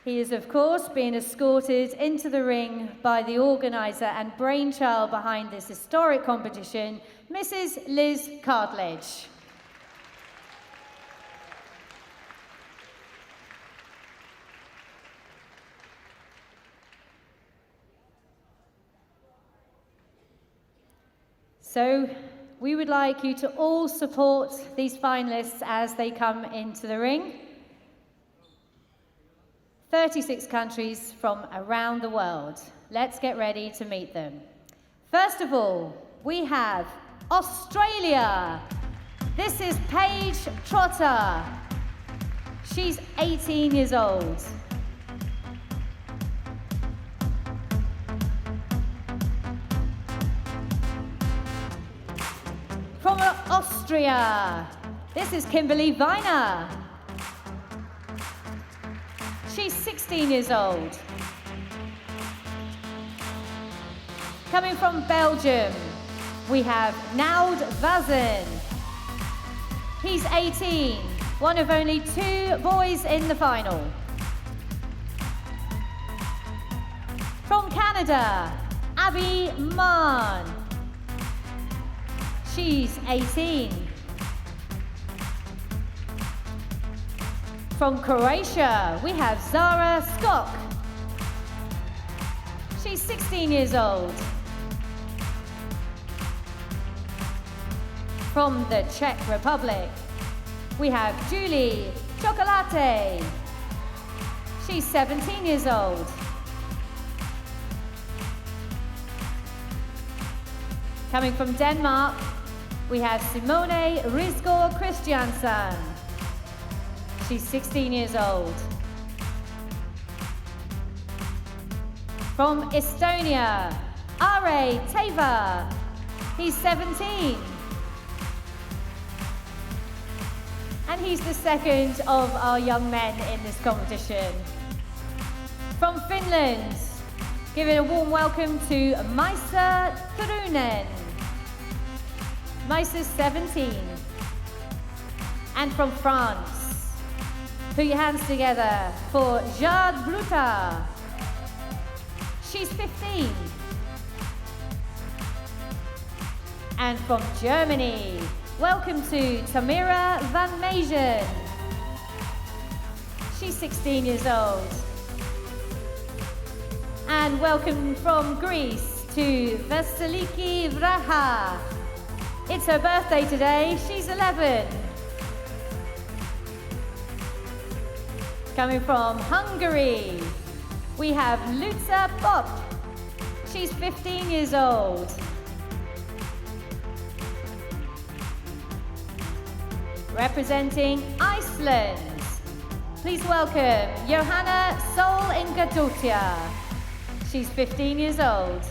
He is, of course, being escorted into the ring by the organiser and brainchild behind this historic competition, Mrs. Liz Cartledge. So, we would like you to all support these finalists as they come into the ring. 36 countries from around the world. Let's get ready to meet them. First of all, we have Australia. This is Paige Trotter. She's 18 years old. From Austria, this is Kimberly Viner. She's 16 years old. Coming from Belgium, we have Noud Vazen. He's 18, one of only 2 boys in the final. From Canada, Abby Mann. She's 18. From Croatia, we have Zara Skok. She's 16 years old. From the Czech Republic, we have Julie Chocolate. She's 17 years old. Coming from Denmark, we have Simone Risgaard Christiansen. She's 16 years old. From Estonia, Are Teva. He's 17. And he's the second of our young men in this competition. From Finland, giving a warm welcome to Maisa Turunen. Maisa's 17. And from France, put your hands together for Jade Bluta. She's 15. And from Germany, welcome to Tamira van Meijden. She's 16 years old. And welcome from Greece to Vasiliki Vraha. It's her birthday today, she's 11. Coming from Hungary, we have Luca Pop. She's 15 years old. Representing Iceland, please welcome Johanna Sol Ingadotia. She's 15 years old.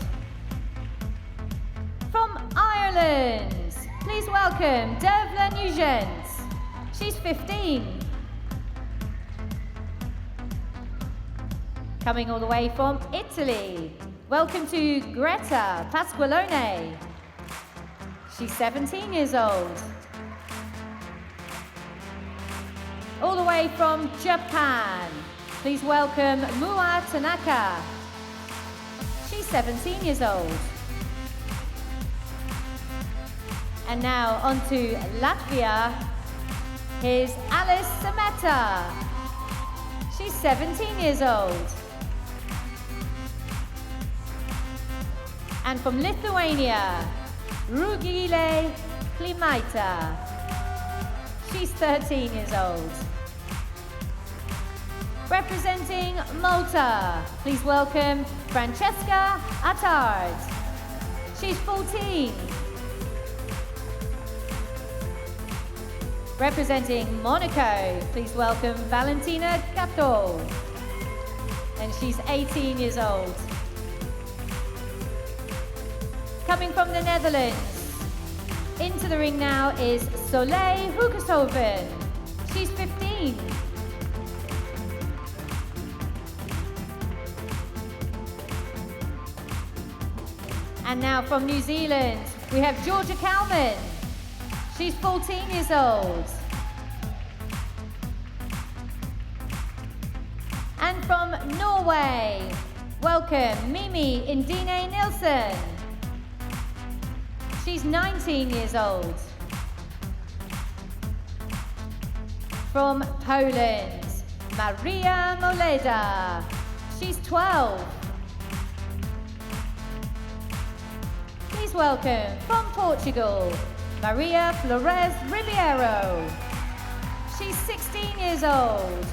From Ireland, please welcome Devla Nugent. She's 15. Coming all the way from Italy, welcome to Greta Pasqualone. She's 17 years old. All the way from Japan, please welcome Mua Tanaka. She's 17 years old. And now on to Latvia. Here's Alice Sameta. She's 17 years old. And from Lithuania, Rugile Klimaita. She's 13 years old. Representing Malta, please welcome Francesca Attard. She's 14. Representing Monaco, please welcome Valentina Cato. And she's 18 years old. Coming from the Netherlands, into the ring now is Soleil Hoekeshoven. She's 15. And now from New Zealand, we have Georgia Kalman. She's 14 years old. And from Norway, welcome Mimi Indine Nilsson. She's 19 years old. From Poland, Maria Moleda. She's 12. Please welcome from Portugal, Maria Flores Ribeiro. She's 16 years old.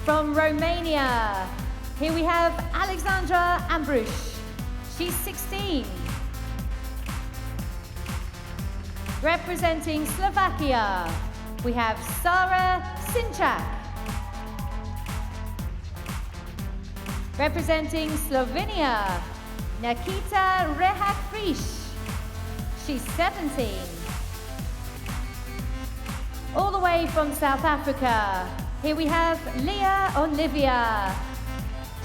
From Romania, here we have Alexandra Ambrush. She's 16. Representing Slovakia, we have Sara Sinčák. Representing Slovenia, Nikita Rehak-Frisch. She's 17. All the way from South Africa, here we have Leah Olivia.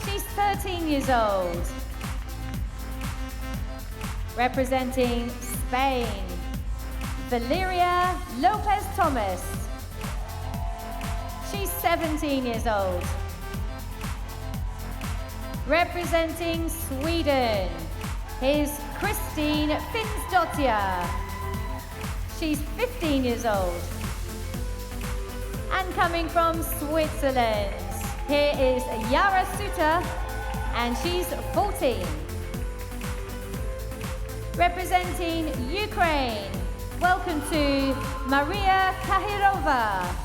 She's 13 years old. Representing Spain, Valeria Lopez Thomas. She's 17 years old. Representing Sweden, here's Christine Finnsdottir. She's 15 years old. And coming from Switzerland, here is Yara Suter, and she's 14. Representing Ukraine, welcome to Maria Kahirova.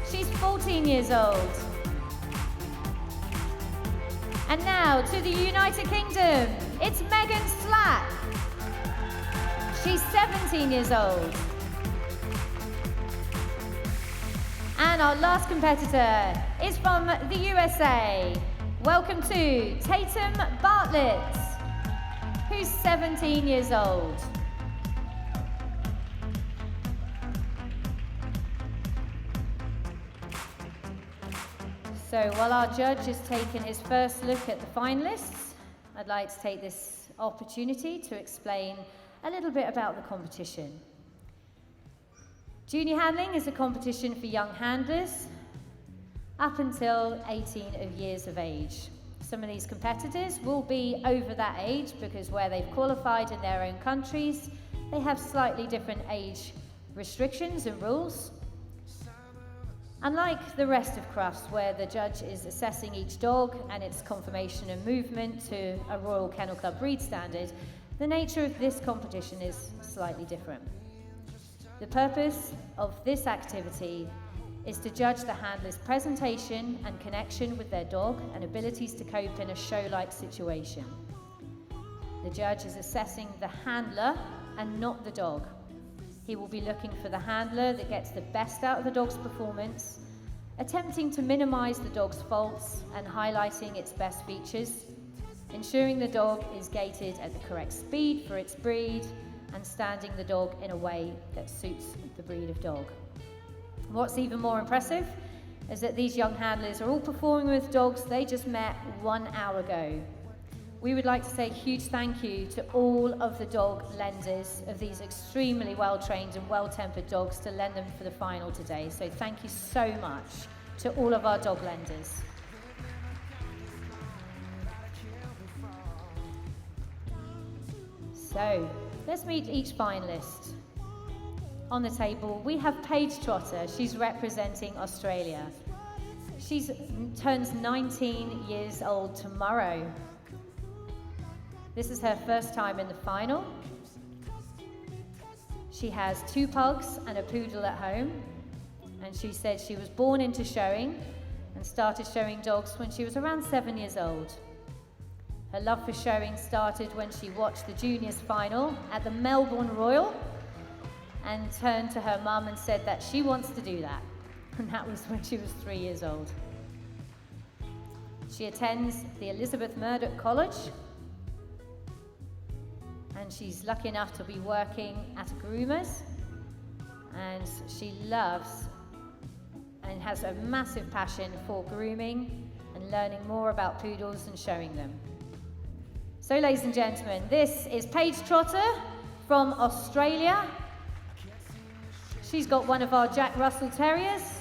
She's 14 years old. And now to the United Kingdom, it's Megan Slack. She's 17 years old. And our last competitor is from the USA. Welcome to Tatum Bartlett, who's 17 years old. So while our judge has taken his first look at the finalists, I'd like to take this opportunity to explain a little bit about the competition. Junior handling is a competition for young handlers up until 18 years of age. Some of these competitors will be over that age because where they've qualified in their own countries, they have slightly different age restrictions and rules. Unlike the rest of Crufts, where the judge is assessing each dog and its conformation and movement to a Royal Kennel Club breed standard, the nature of this competition is slightly different. The purpose of this activity is to judge the handler's presentation and connection with their dog and abilities to cope in a show-like situation. The judge is assessing the handler and not the dog. He will be looking for the handler that gets the best out of the dog's performance, attempting to minimize the dog's faults and highlighting its best features, ensuring the dog is gaited at the correct speed for its breed, and standing the dog in a way that suits the breed of dog. What's even more impressive is that these young handlers are all performing with dogs they just met 1 hour ago. We would like to say a huge thank you to all of the dog lenders of these extremely well-trained and well-tempered dogs to lend them for the final today. So thank you so much to all of our dog lenders. So let's meet each finalist. On the table, we have Paige Trotter. She's representing Australia. She turns 19 years old tomorrow. This is her first time in the final. She has 2 pugs and a poodle at home, and she said she was born into showing and started showing dogs when she was around 7 years old. Her love for showing started when she watched the juniors final at the Melbourne Royal and turned to her mum and said that she wants to do that. And that was when she was 3 years old. She attends the Elizabeth Murdoch College, and she's lucky enough to be working at a groomer's, and she loves and has a massive passion for grooming and learning more about poodles and showing them. So ladies and gentlemen, this is Paige Trotter from Australia. She's got one of our Jack Russell Terriers.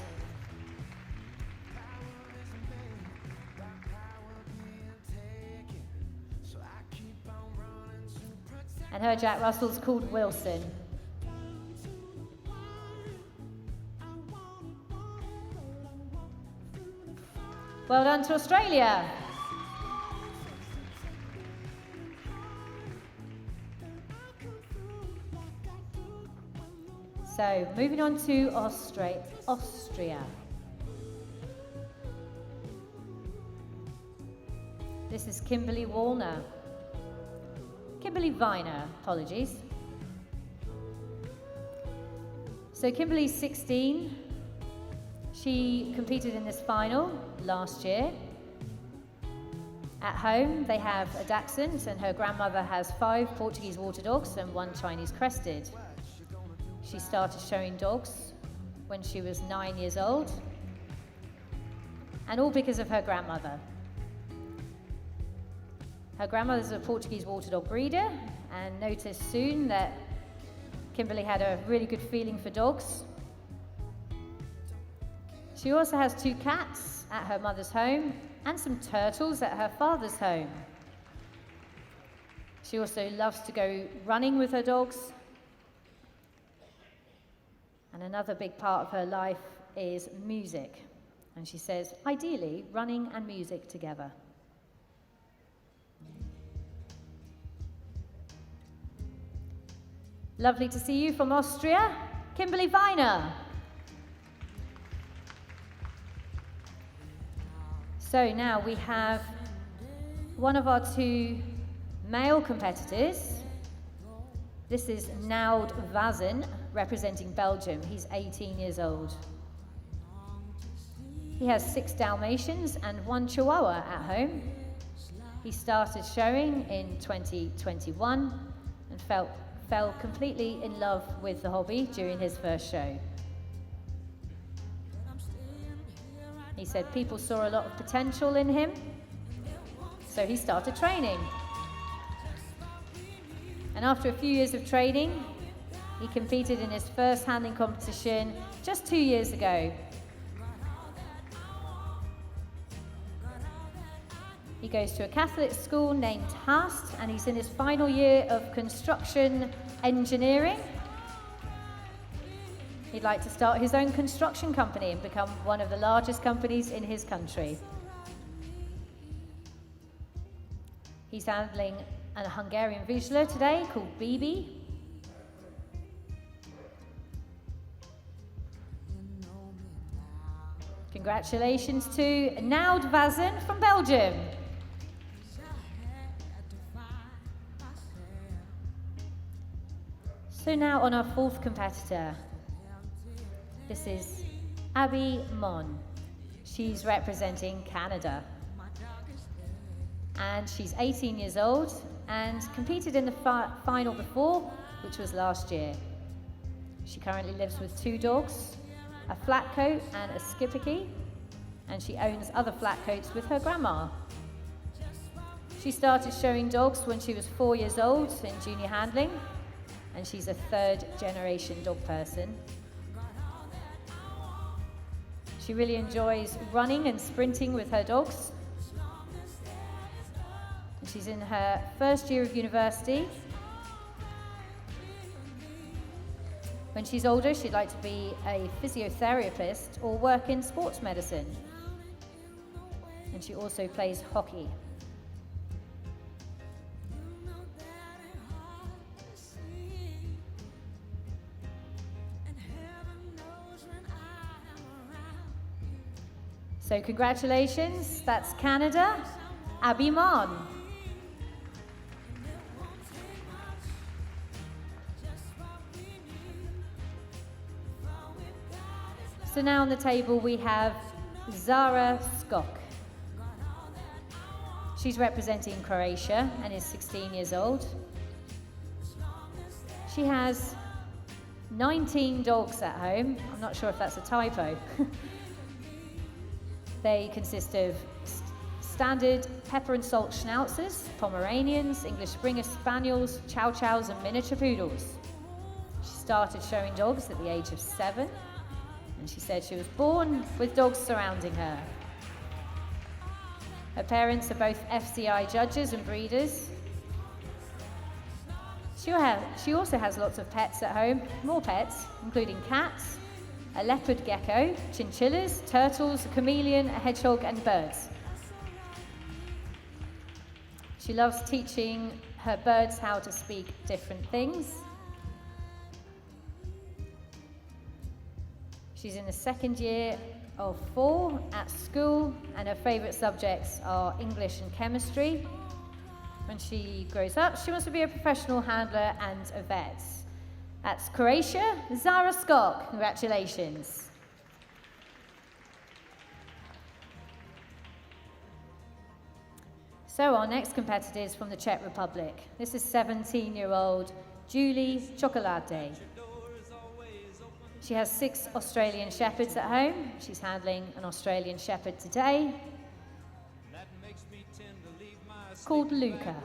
And her Jack Russell's called Wilson. Well done to Australia. So, moving on to Austria. This is Kimberly Viner, apologies. So Kimberly's 16. She competed in this final last year. At home, they have a Dachshund, and her grandmother has 5 Portuguese water dogs and 1 Chinese crested. She started showing dogs when she was 9 years old, and all because of her grandmother. Her grandmother's a Portuguese water dog breeder and noticed soon that Kimberly had a really good feeling for dogs. She also has 2 cats at her mother's home and some turtles at her father's home. She also loves to go running with her dogs. And another big part of her life is music. And she says, ideally, running and music together. Lovely to see you from Austria, Kimberly Viner. So now we have one of our 2 male competitors. This is Noud Vazen, representing Belgium. He's 18 years old. He has 6 Dalmatians and 1 Chihuahua at home. He started showing in 2021 and fell completely in love with the hobby during his first show. He said people saw a lot of potential in him, so he started training. And after a few years of training, he competed in his first handling competition just 2 years ago. He goes to a Catholic school named Haast, and he's in his final year of construction engineering. He'd like to start his own construction company and become one of the largest companies in his country. He's handling a Hungarian Vizsla today called Bibi. Congratulations to Noud Vazen from Belgium. So now on our 4th competitor. This is Abby Mon. She's representing Canada. And she's 18 years old and competed in the final before, which was last year. She currently lives with 2 dogs, a flat coat and a Schipperke, and she owns other flat coats with her grandma. She started showing dogs when she was 4 years old in junior handling, and she's a 3rd generation dog person. She really enjoys running and sprinting with her dogs. And she's in her first year of university. When she's older, she'd like to be a physiotherapist or work in sports medicine. And she also plays hockey. So congratulations, that's Canada, Abby Mon. So now on the table we have Zara Skok. She's representing Croatia and is 16 years old. She has 19 dogs at home. I'm not sure if that's a typo. They consist of standard pepper and salt schnauzers, Pomeranians, English Springer Spaniels, Chow Chows and miniature poodles. She's started showing dogs at the age of 7, and she said she was born with dogs surrounding her. Her parents are both FCI judges and breeders. She also has lots of pets at home, more pets, including cats, a leopard gecko, chinchillas, turtles, a chameleon, a hedgehog, and birds. She loves teaching her birds how to speak different things. She's in the second year of 4 at school, and her favourite subjects are English and chemistry. When she grows up, she wants to be a professional handler and a vet. That's Croatia, Zara Scott. Congratulations. So our next competitor is from the Czech Republic. This is 17-year-old Julie Chocolate. She has 6 Australian Shepherds at home. She's handling an Australian Shepherd today, called Luca.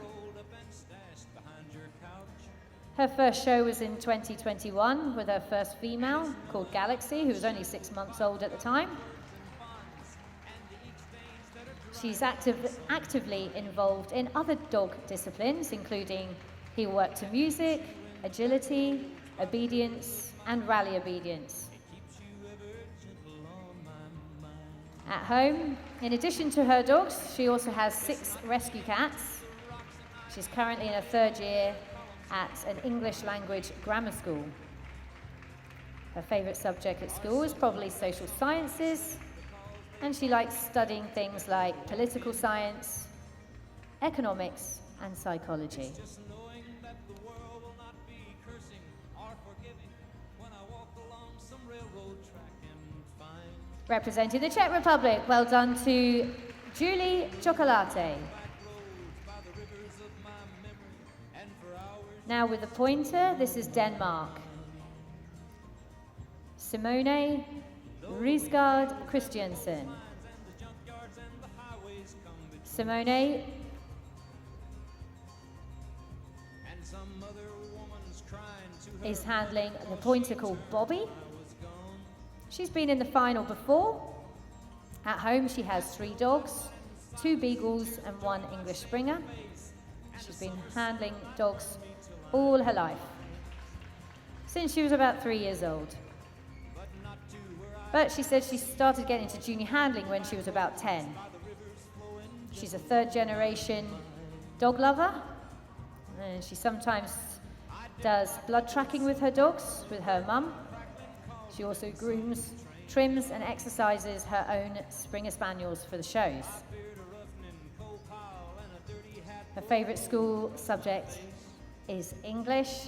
Her first show was in 2021 with her first female, called Galaxy, who was only 6 months old at the time. She's actively involved in other dog disciplines, including heel work to music, agility, obedience, and rally obedience. At home, in addition to her dogs, she also has 6 rescue cats. She's currently in her 3rd year at an English language grammar school. Her favourite subject at school is probably social sciences, and she likes studying things like political science, economics, and psychology. Representing the Czech Republic, well done to Julie Chocolate. Now with the pointer, this is Denmark. Simone Risgaard Christiansen. Simone is handling the pointer called Bobby. She's been in the final before. At home, she has 3 dogs, 2 beagles and 1 English Springer. She's been handling dogs all her life, since she was about 3 years old. But she said she started getting into junior handling when she was about 10. She's a 3rd generation dog lover, and she sometimes does blood tracking with her dogs, with her mum. She also grooms, trims, and exercises her own Springer Spaniels for the shows. Her favourite school subject is English,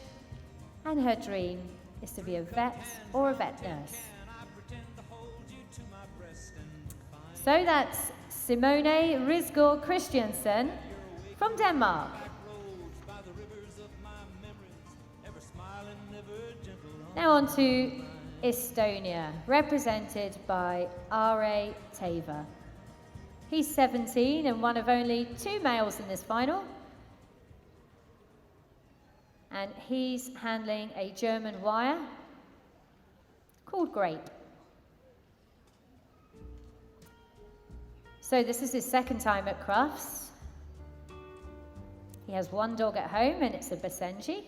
and her dream is to be a vet or a vet nurse. So that's Simone Risgaard Christiansen from Denmark. Now on to Estonia, represented by R.A. Teva. He's 17 and one of only 2 males in this final. And he's handling a German wire called Grape. So this is his 2nd time at Crufts. He has 1 dog at home, and it's a Basenji.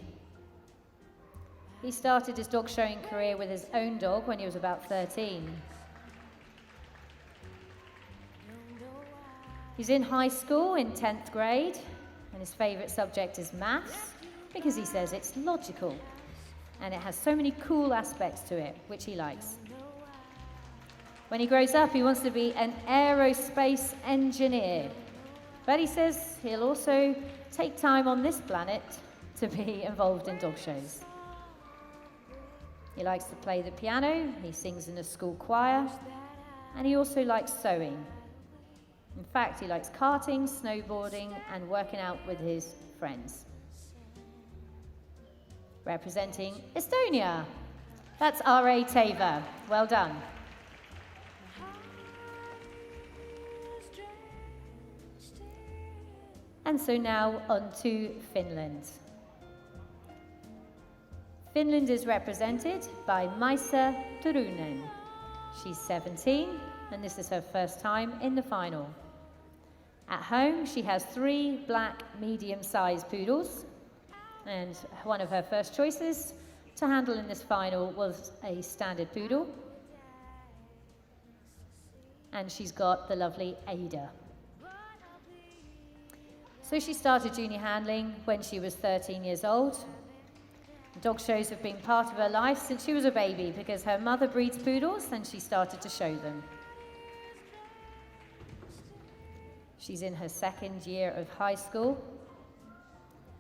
He started his dog showing career with his own dog when he was about 13. He's in high school in 10th grade, and his favourite subject is maths, because he says it's logical, and it has so many cool aspects to it, which he likes. When he grows up, he wants to be an aerospace engineer, but he says he'll also take time on this planet to be involved in dog shows. He likes to play the piano, he sings in a school choir, and he also likes sewing. In fact, he likes karting, snowboarding, and working out with his friends. Representing Estonia, that's R.A. Teva. Well done. And so now on to Finland. Finland is represented by Maisa Turunen. She's 17, and this is her first time in the final. At home, she has 3 black medium-sized poodles, and one of her first choices to handle in this final was a standard poodle. And she's got the lovely Ada. So she started junior handling when she was 13 years old. Dog shows have been part of her life since she was a baby because her mother breeds poodles and she started to show them. She's in her 2nd year of high school.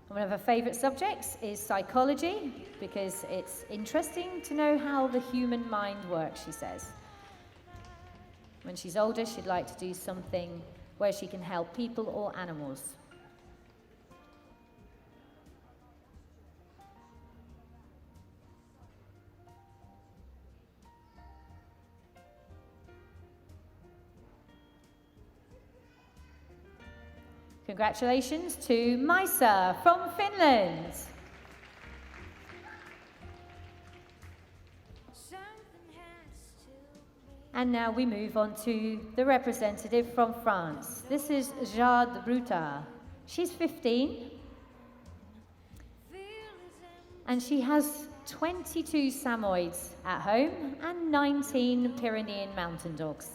One of her favourite subjects is psychology because it's interesting to know how the human mind works, she says. When she's older, she'd like to do something where she can help people or animals. Congratulations to Maisa from Finland. And now we move on to the representative from France. This is Jade Bruta. She's 15. And she has 22 Samoyeds at home and 19 Pyrenean mountain dogs.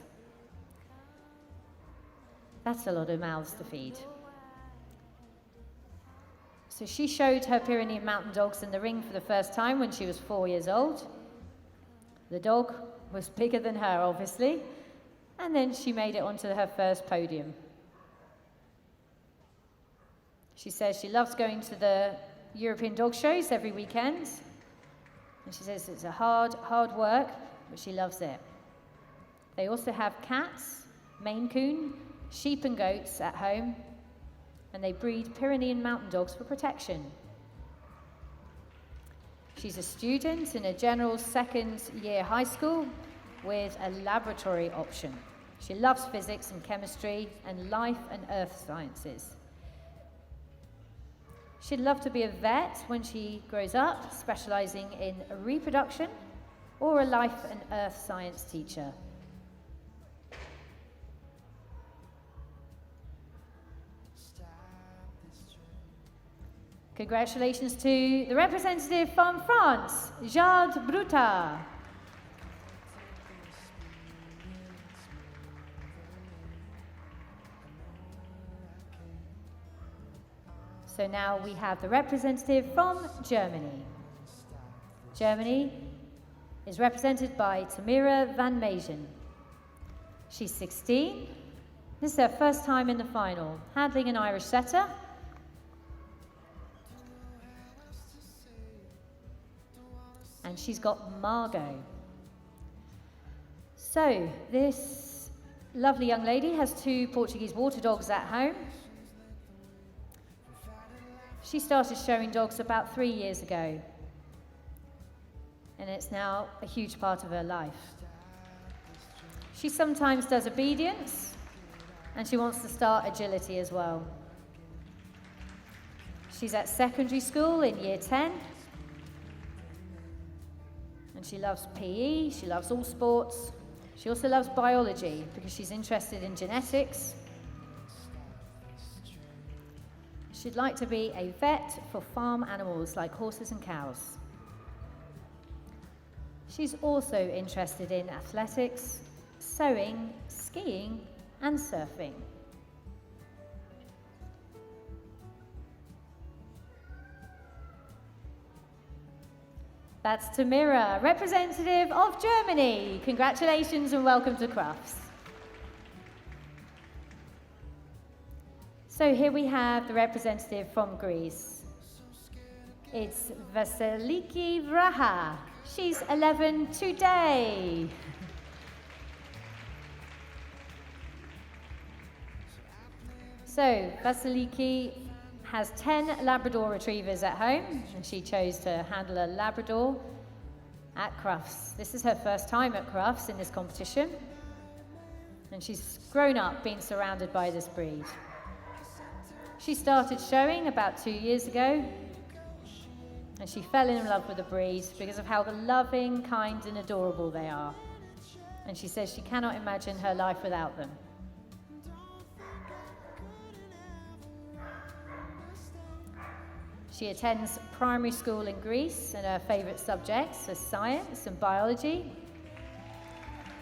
That's a lot of mouths to feed. So she showed her Pyrenean mountain dogs in the ring for the first time when she was 4 years old. The dog was bigger than her, obviously, and then she made it onto her first podium. She says she loves going to the European dog shows every weekend, and she says it's a hard work, but she loves it. They also have cats, Maine Coon, sheep and goats at home, and they breed Pyrenean mountain dogs for protection. She's a student in a general 2nd year high school with a laboratory option. She loves physics and chemistry and life and earth sciences. She'd love to be a vet when she grows up, specializing in reproduction, or a life and earth science teacher. Congratulations to the representative from France, Jade Bruta. So now we have the representative from Germany. Germany is represented by Tamira van Meegen. She's 16. This is her first time in the final, handling an Irish setter. And she's got Margot. So this lovely young lady has 2 Portuguese water dogs at home. She started showing dogs about 3 years ago, and it's now a huge part of her life. She sometimes does obedience, and she wants to start agility as well. She's at secondary school in year 10. And she loves PE, she loves all sports. She also loves biology because she's interested in genetics. She'd like to be a vet for farm animals like horses and cows. She's also interested in athletics, sewing, skiing, and surfing. That's Tamira, representative of Germany. Congratulations and welcome to Crufts. So here we have the representative from Greece. It's Vasiliki Vraha. She's 11 today. So Vasiliki has 10 Labrador retrievers at home, and she chose to handle a Labrador at Crufts. This is her first time at Crufts in this competition, and she's grown up being surrounded by this breed. She started showing about 2 years ago, And she fell in love with the breed because of how loving, kind, and adorable they are. And she says she cannot imagine her life without them. She attends primary school in Greece, and her favourite subjects are science and biology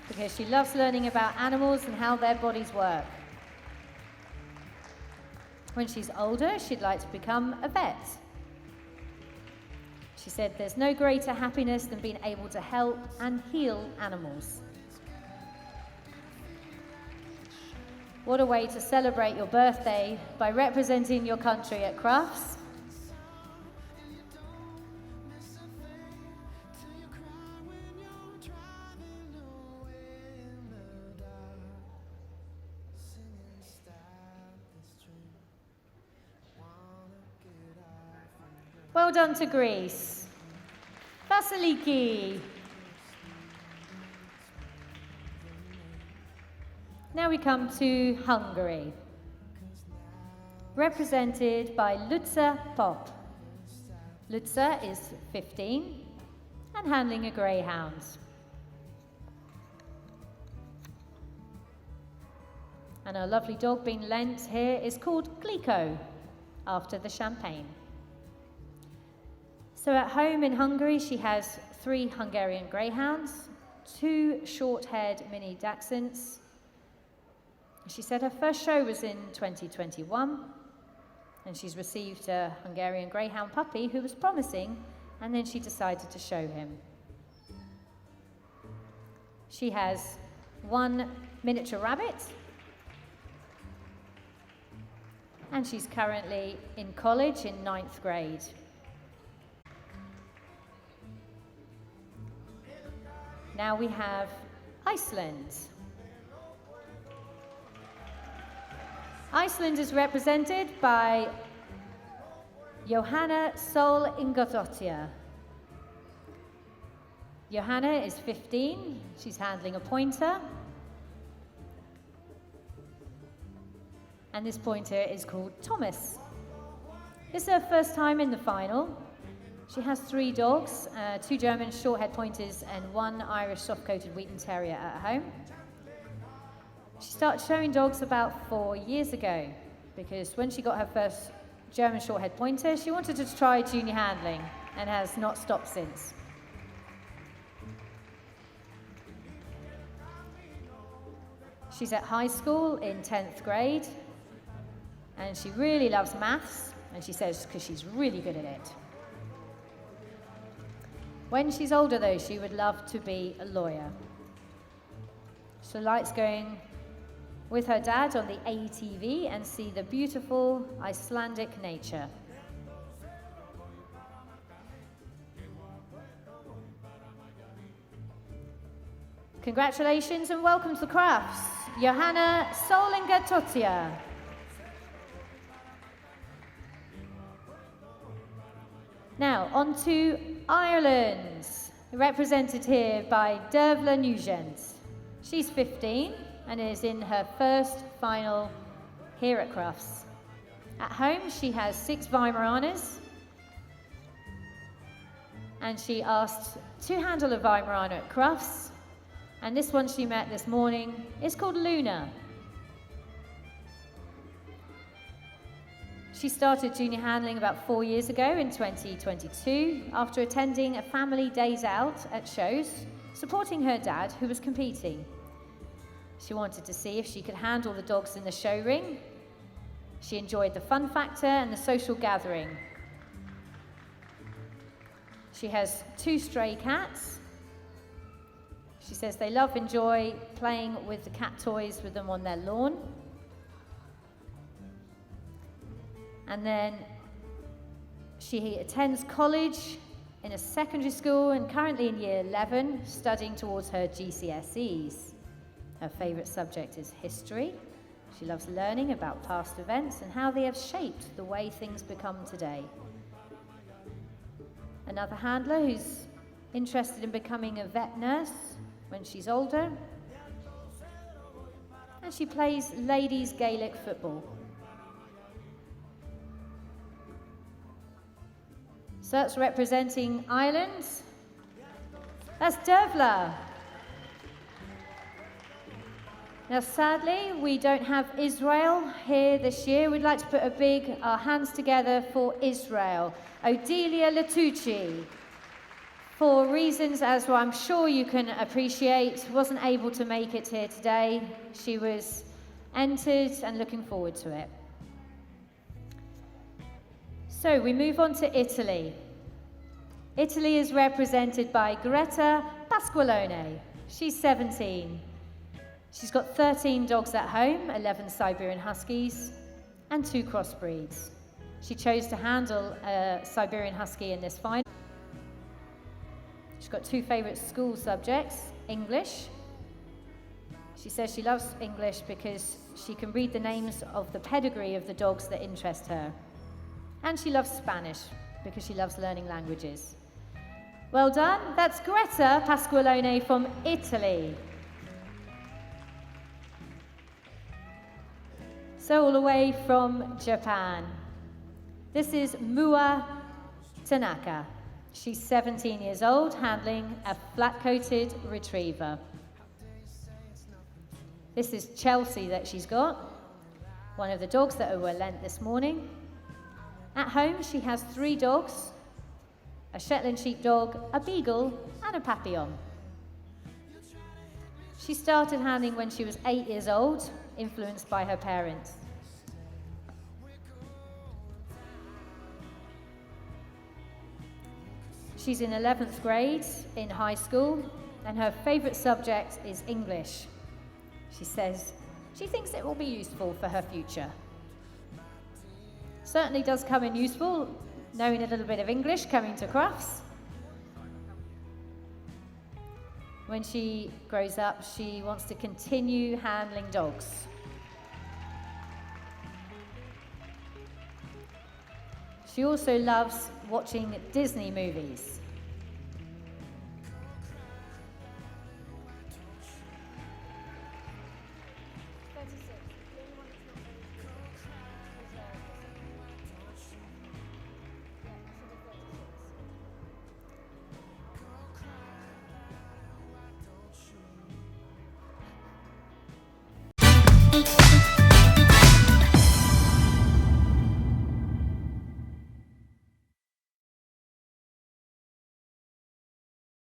because she loves learning about animals and how their bodies work. When she's older, she'd like to become a vet. She said there's no greater happiness than being able to help and heal animals. What a way to celebrate your birthday by representing your country at Crufts. Well done to Greece. Vasiliki. Now we come to Hungary, represented by Lutza Pop. Lutza is 15 and handling a greyhound. And our lovely dog being lent here is called Glico, after the champagne. So at home in Hungary, she has 3 Hungarian greyhounds, 2 short-haired mini dachshunds. She said her first show was in 2021, and she's received a Hungarian greyhound puppy who was promising, and then she decided to show him. She has 1 miniature rabbit, and she's currently in college in 9th grade. Now we have Iceland. Iceland is represented by Johanna Sol Ingadottir. Johanna is 15. She's handling a pointer. And this pointer is called Thomas. This is her first time in the final. She has 3 dogs, 2 German short-haired pointers and 1 Irish soft-coated Wheaten Terrier at home. She started showing dogs about 4 years ago because when she got her first German short-haired pointer, she wanted to try junior handling and has not stopped since. She's at high school in 10th grade and she really loves maths, and she says because she's really good at it. When she's older, though, she would love to be a lawyer. She likes going with her dad on the ATV and see the beautiful Icelandic nature. Congratulations and welcome to Crufts, Johanna Sol Ingadottir. Now, on to Ireland, represented here by Dervla Nugent. She's 15 and is in her first final here at Crufts. At home, she has 6 Weimaraners, and she asked to handle a Weimaraner at Crufts, and this one she met this morning is called Luna. She started junior handling about 4 years ago in 2022 after attending a family days out at shows, supporting her dad who was competing. She wanted to see if she could handle the dogs in the show ring. She enjoyed the fun factor and the social gathering. She has 2 stray cats. She says they enjoy playing with the cat toys with them on their lawn. And then she attends college in a secondary school and currently in year 11, studying towards her GCSEs. Her favourite subject is history. She loves learning about past events and how they have shaped the way things become today. Another handler who's interested in becoming a vet nurse when she's older. And she plays ladies Gaelic football. So that's representing Ireland. That's Dervla. Now sadly, we don't have Israel here this year. We'd like to put our hands together for Israel. Odelia Latucci, for reasons as well I'm sure you can appreciate, wasn't able to make it here today. She was entered and looking forward to it. So we move on to Italy. Italy is represented by Greta Pasqualone. She's 17. She's got 13 dogs at home, 11 Siberian Huskies, and 2 crossbreeds. She chose to handle a Siberian Husky in this final. She's got 2 favourite school subjects, English. She says she loves English because she can read the names of the pedigree of the dogs that interest her. And she loves Spanish because she loves learning languages. Well done, that's Greta Pasqualone from Italy. So all the way from Japan. This is Mua Tanaka. She's 17 years old, handling a flat-coated retriever. This is Chelsea that she's got, one of the dogs that were lent this morning. At home, she has 3 dogs, a Shetland sheepdog, a beagle, and a papillon. She started handling when she was 8 years old, influenced by her parents. She's in 11th grade in high school, and her favourite subject is English. She says she thinks it will be useful for her future. Certainly does come in useful, knowing a little bit of English coming to Crufts. When she grows up, she wants to continue handling dogs. She also loves watching Disney movies.